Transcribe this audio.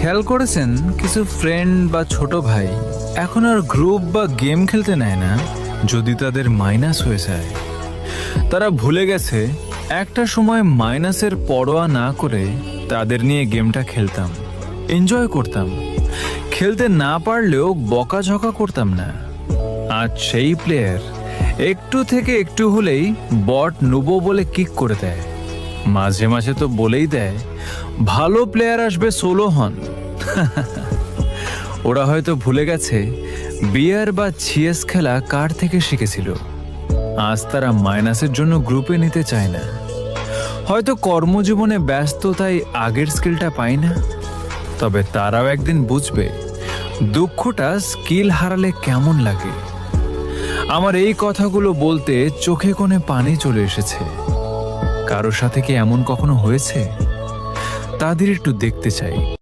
খেয়াল করেছেন কিছু ফ্রেন্ড বা ছোট ভাই এখন আর গ্রুপ বা গেম খেলতে নেয় না যদি তাদের মাইনাস হয়ে যায়। তারা ভুলে গেছে একটা সময় মাইনাসের পরোয়া না করে তাদের নিয়ে গেমটা খেলতাম, এনজয় করতাম, খেলতে না পারলেও বকাঝকা করতাম না। আজ সেই প্লেয়ার একটু থেকে একটু হলেই বট নুবো বলে কিক করে দেয়। মাঝে মাঝে তো বলেই দেয় ভালো প্লেয়ার আসবে সোলো হন। ওরা হয়তো ভুলে গেছে বিয়ার বা চিয়েস খেলা কার থেকে শিখেছিল। আজ তারা মাইনাসের জন্য গ্রুপে নিতে চায় না। হয়তো কর্মজীবনে ব্যস্ত তাই আগের স্কিলটা পায় না। তবে তারাও একদিন বুঝবে দুঃখটা স্কিল হারালে কেমন লাগে। আমার এই কথাগুলো বলতে চোখে কোণে পানি চলে এসেছে। কারোর সাথে কি এমন কখনো হয়েছে? তাদের একটু দেখতে চাই।